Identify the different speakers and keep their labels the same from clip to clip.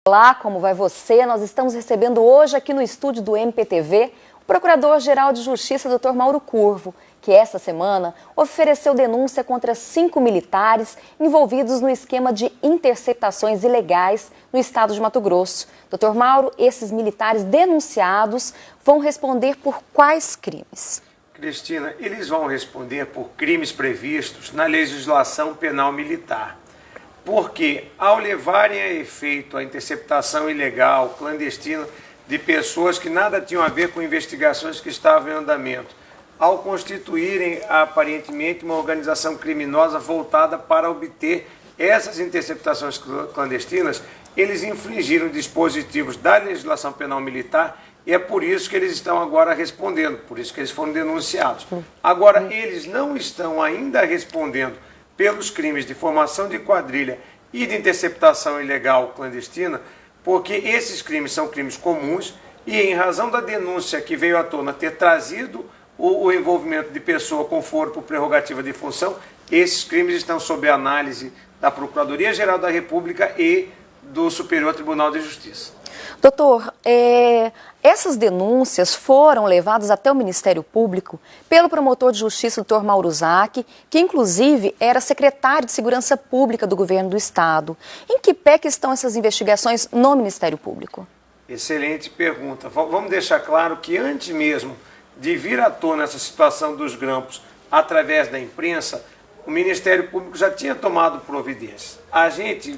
Speaker 1: Olá, como vai você? Nós estamos recebendo hoje aqui no estúdio do MPTV o Procurador-Geral de Justiça, Dr. Mauro Curvo, que esta semana ofereceu denúncia contra 5 militares envolvidos no esquema de interceptações ilegais no estado de Mato Grosso. Dr. Mauro, esses militares denunciados vão responder por quais crimes?
Speaker 2: Cristina, eles vão responder por crimes previstos na legislação penal militar. Porque, ao levarem a efeito a interceptação ilegal, clandestina, de pessoas que nada tinham a ver com investigações que estavam em andamento, ao constituírem aparentemente uma organização criminosa voltada para obter essas interceptações clandestinas, eles infringiram dispositivos da legislação penal militar e é por isso que eles estão agora respondendo, por isso que eles foram denunciados. Agora, eles não estão ainda respondendo pelos crimes de formação de quadrilha e de interceptação ilegal clandestina, porque esses crimes são crimes comuns e, em razão da denúncia que veio à tona ter trazido o envolvimento de pessoa com foro por prerrogativa de função, esses crimes estão sob análise da Procuradoria-Geral da República e do Superior Tribunal de Justiça.
Speaker 1: Doutor, essas denúncias foram levadas até o Ministério Público pelo promotor de justiça, Dr. Mauro Zac, que inclusive era secretário de Segurança Pública do governo do Estado. Em que pé que estão essas investigações no Ministério Público?
Speaker 2: Excelente pergunta. Vamos deixar claro que antes mesmo de vir à tona essa situação dos grampos através da imprensa, o Ministério Público já tinha tomado providências.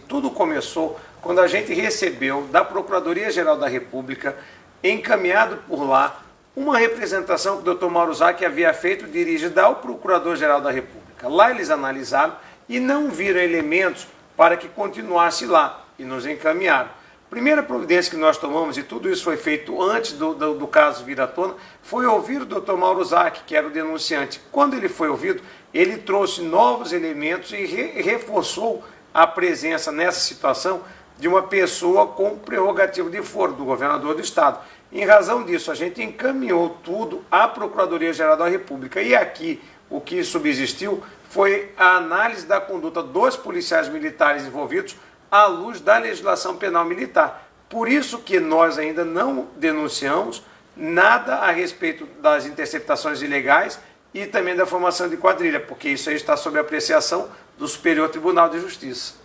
Speaker 2: Tudo começou quando a gente recebeu da Procuradoria-Geral da República, encaminhado por lá, uma representação que o Dr. Mauro Zac havia feito dirigida ao Procurador-Geral da República. Lá eles analisaram e não viram elementos para que continuasse lá e nos encaminharam. Primeira providência que nós tomamos, e tudo isso foi feito antes do caso vir à tona, foi ouvir o Dr. Mauro Zac, que era o denunciante. Quando ele foi ouvido, ele trouxe novos elementos e reforçou a presença nessa situação de uma pessoa com prerrogativa de foro, do governador do Estado. Em razão disso, a gente encaminhou tudo à Procuradoria-Geral da República. E aqui, o que subsistiu foi a análise da conduta dos policiais militares envolvidos à luz da legislação penal militar. Por isso que nós ainda não denunciamos nada a respeito das interceptações ilegais e também da formação de quadrilha, porque isso aí está sob apreciação do Superior Tribunal de Justiça.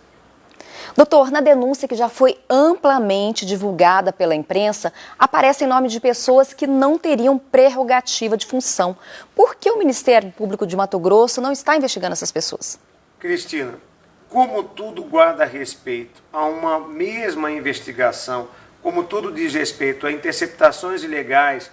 Speaker 1: Doutor, na denúncia que já foi amplamente divulgada pela imprensa, aparece em nome de pessoas que não teriam prerrogativa de função. Por que o Ministério Público de Mato Grosso não está investigando essas pessoas?
Speaker 2: Cristina, como tudo guarda respeito a uma mesma investigação, como tudo diz respeito a interceptações ilegais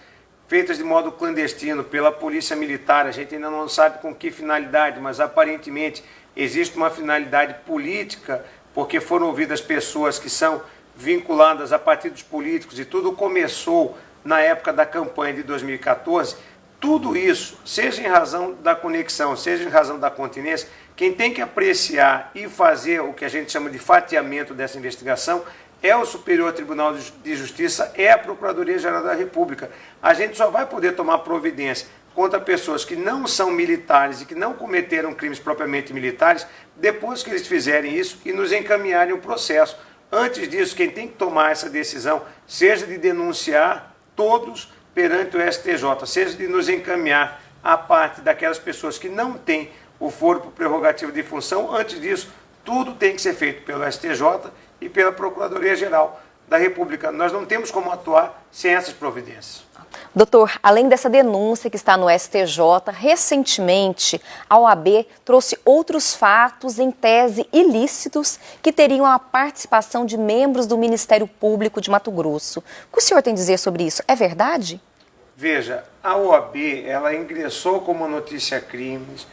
Speaker 2: feitas de modo clandestino pela Polícia Militar, a gente ainda não sabe com que finalidade, mas aparentemente existe uma finalidade política, porque foram ouvidas pessoas que são vinculadas a partidos políticos e tudo começou na época da campanha de 2014, tudo isso, seja em razão da conexão, seja em razão da continência, quem tem que apreciar e fazer o que a gente chama de fatiamento dessa investigação é o Superior Tribunal de Justiça, é a Procuradoria-Geral da República. A gente só vai poder tomar providência contra pessoas que não são militares e que não cometeram crimes propriamente militares, depois que eles fizerem isso e nos encaminharem o processo. Antes disso, quem tem que tomar essa decisão, seja de denunciar todos perante o STJ, seja de nos encaminhar a parte daquelas pessoas que não têm o foro por prerrogativa de função, antes disso, tudo tem que ser feito pelo STJ e pela Procuradoria-Geral da República. Nós não temos como atuar sem essas providências.
Speaker 1: Doutor, além dessa denúncia que está no STJ, recentemente a OAB trouxe outros fatos em tese ilícitos que teriam a participação de membros do Ministério Público de Mato Grosso. O que o senhor tem a dizer sobre isso? É verdade?
Speaker 2: Veja, a OAB ela ingressou como notícia crimes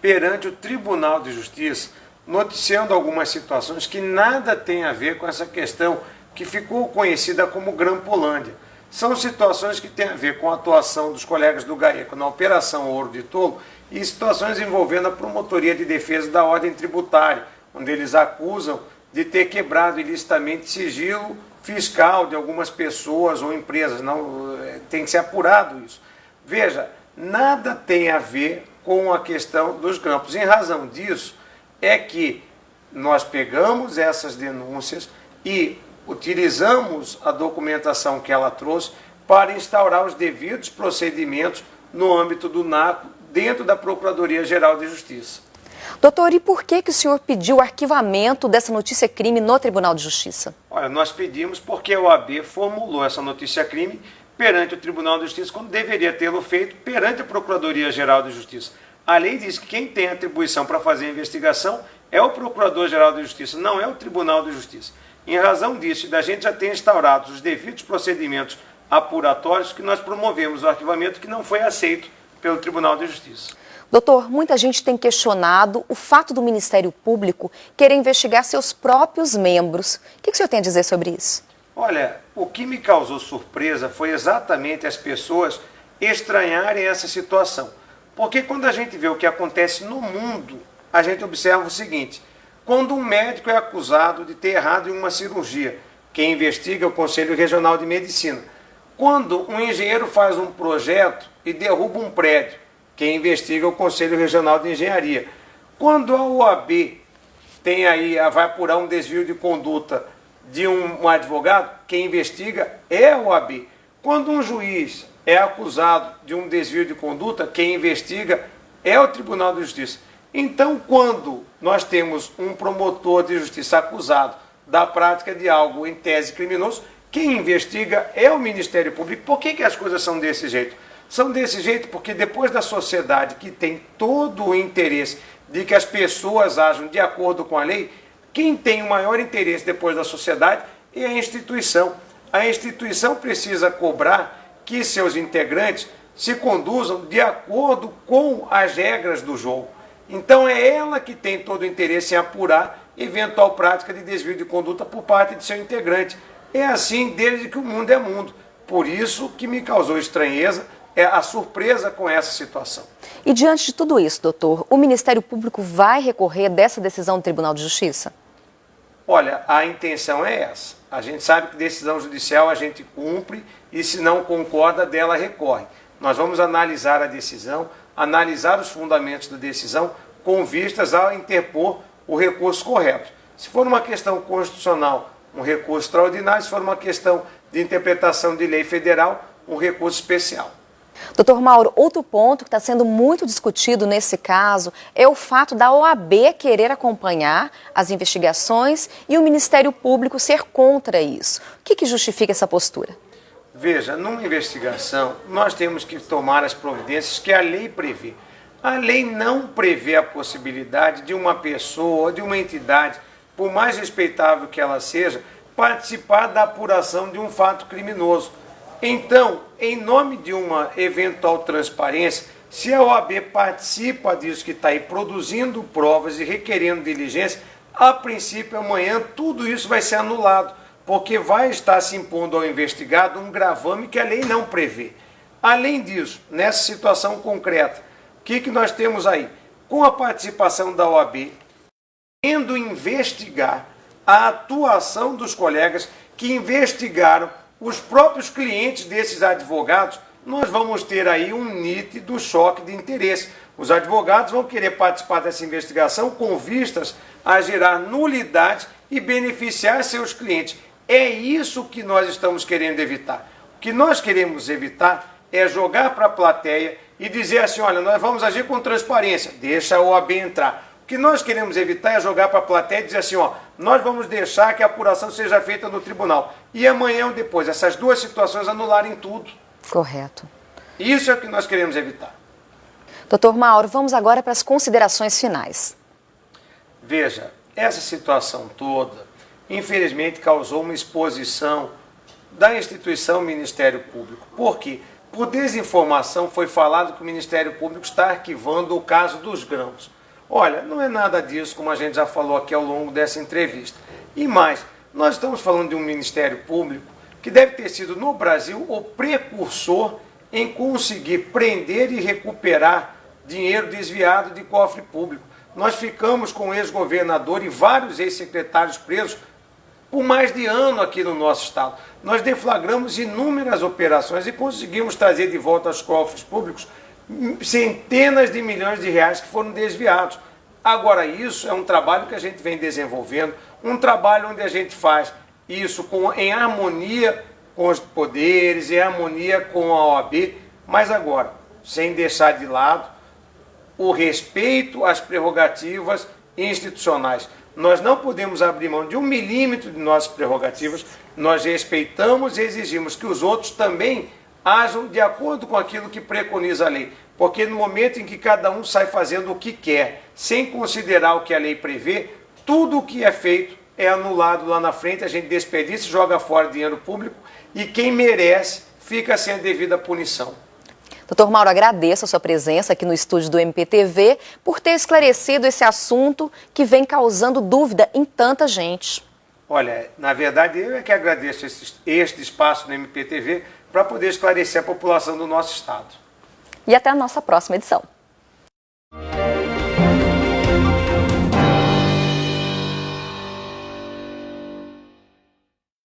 Speaker 2: perante o Tribunal de Justiça, noticiando algumas situações que nada tem a ver com essa questão que ficou conhecida como Grampolândia. São situações que têm a ver com a atuação dos colegas do GAECO na Operação Ouro de Tolo e situações envolvendo a Promotoria de Defesa da Ordem Tributária, onde eles acusam de ter quebrado ilicitamente sigilo fiscal de algumas pessoas ou empresas. Não, tem que ser apurado isso. Veja, nada tem a ver com a questão dos grampos. Em razão disso, é que nós pegamos essas denúncias e utilizamos a documentação que ela trouxe para instaurar os devidos procedimentos no âmbito do NACO, dentro da Procuradoria-Geral de Justiça.
Speaker 1: Doutor, e por que o senhor pediu o arquivamento dessa notícia-crime no Tribunal de Justiça?
Speaker 2: Olha, nós pedimos porque a OAB formulou essa notícia-crime perante o Tribunal de Justiça, quando deveria tê-lo feito perante a Procuradoria-Geral de Justiça. A lei diz que quem tem atribuição para fazer a investigação é o Procurador-Geral de Justiça, não é o Tribunal de Justiça. Em razão disso, da gente já ter instaurado os devidos procedimentos apuratórios, que nós promovemos o arquivamento que não foi aceito pelo Tribunal de Justiça.
Speaker 1: Doutor, muita gente tem questionado o fato do Ministério Público querer investigar seus próprios membros. O que o senhor tem a dizer sobre isso?
Speaker 2: Olha, o que me causou surpresa foi exatamente as pessoas estranharem essa situação. Porque quando a gente vê o que acontece no mundo, a gente observa o seguinte: quando um médico é acusado de ter errado em uma cirurgia, quem investiga é o Conselho Regional de Medicina. Quando um engenheiro faz um projeto e derruba um prédio, quem investiga é o Conselho Regional de Engenharia. Quando a OAB vai apurar um desvio de conduta de um advogado, quem investiga é a OAB. Quando um juiz é acusado de um desvio de conduta, quem investiga é o Tribunal de Justiça. Então, quando nós temos um promotor de justiça acusado da prática de algo em tese criminoso, quem investiga é o Ministério Público. Por que as coisas são desse jeito? São desse jeito porque depois da sociedade, que tem todo o interesse de que as pessoas ajam de acordo com a lei, quem tem o maior interesse depois da sociedade é a instituição. A instituição precisa cobrar que seus integrantes se conduzam de acordo com as regras do jogo. Então é ela que tem todo o interesse em apurar eventual prática de desvio de conduta por parte de seu integrante. É assim desde que o mundo é mundo. Por isso que me causou estranheza a surpresa com essa situação.
Speaker 1: E diante de tudo isso, doutor, o Ministério Público vai recorrer dessa decisão do Tribunal de Justiça?
Speaker 2: Olha, a intenção é essa. A gente sabe que decisão judicial a gente cumpre e, se não concorda, dela recorre. Nós vamos analisar a decisão, analisar os fundamentos da decisão com vistas a interpor o recurso correto. Se for uma questão constitucional, um recurso extraordinário; se for uma questão de interpretação de lei federal, um recurso especial.
Speaker 1: Doutor Mauro, outro ponto que está sendo muito discutido nesse caso é o fato da OAB querer acompanhar as investigações e o Ministério Público ser contra isso. O que justifica essa postura?
Speaker 2: Veja, numa investigação, nós temos que tomar as providências que a lei prevê. A lei não prevê a possibilidade de uma pessoa, de uma entidade, por mais respeitável que ela seja, participar da apuração de um fato criminoso. Então, em nome de uma eventual transparência, se a OAB participa disso que está aí, produzindo provas e requerendo diligência, a princípio, amanhã, tudo isso vai ser anulado, porque vai estar se impondo ao investigado um gravame que a lei não prevê. Além disso, nessa situação concreta, o que nós temos aí? Com a participação da OAB, querendo investigar a atuação dos colegas que investigaram os próprios clientes desses advogados, nós vamos ter aí um nítido choque de interesse. Os advogados vão querer participar dessa investigação com vistas a gerar nulidade e beneficiar seus clientes. É isso que nós estamos querendo evitar. O que nós queremos evitar é jogar para a plateia e dizer assim: olha, nós vamos agir com transparência, deixa a OAB entrar. O que nós queremos evitar é jogar para a plateia e dizer assim: ó, nós vamos deixar que a apuração seja feita no tribunal. E amanhã ou depois, essas duas situações anularem tudo.
Speaker 1: Correto.
Speaker 2: Isso é o que nós queremos evitar.
Speaker 1: Doutor Mauro, vamos agora para as considerações finais.
Speaker 2: Veja, essa situação toda, infelizmente, causou uma exposição da instituição Ministério Público. Por quê? Por desinformação foi falado que o Ministério Público está arquivando o caso dos grãos. Olha, não é nada disso, como a gente já falou aqui ao longo dessa entrevista. E mais, nós estamos falando de um Ministério Público que deve ter sido, no Brasil, o precursor em conseguir prender e recuperar dinheiro desviado de cofre público. Nós ficamos com o ex-governador e vários ex-secretários presos por mais de ano aqui no nosso estado. Nós deflagramos inúmeras operações e conseguimos trazer de volta aos cofres públicos centenas de milhões de reais que foram desviados. Agora, isso é um trabalho que a gente vem desenvolvendo, um trabalho onde a gente faz isso em harmonia com os poderes, em harmonia com a OAB, mas agora, sem deixar de lado o respeito às prerrogativas institucionais. Nós não podemos abrir mão de 1 milímetro de nossas prerrogativas, nós respeitamos e exigimos que os outros também ajam de acordo com aquilo que preconiza a lei. Porque no momento em que cada um sai fazendo o que quer, sem considerar o que a lei prevê, tudo o que é feito é anulado lá na frente, a gente desperdiça, joga fora dinheiro público e quem merece fica sem a devida punição.
Speaker 1: Doutor Mauro, agradeço a sua presença aqui no estúdio do MPTV por ter esclarecido esse assunto que vem causando dúvida em tanta gente.
Speaker 2: Olha, na verdade eu é que agradeço este espaço no MPTV para poder esclarecer a população do nosso estado.
Speaker 1: E até a nossa próxima edição.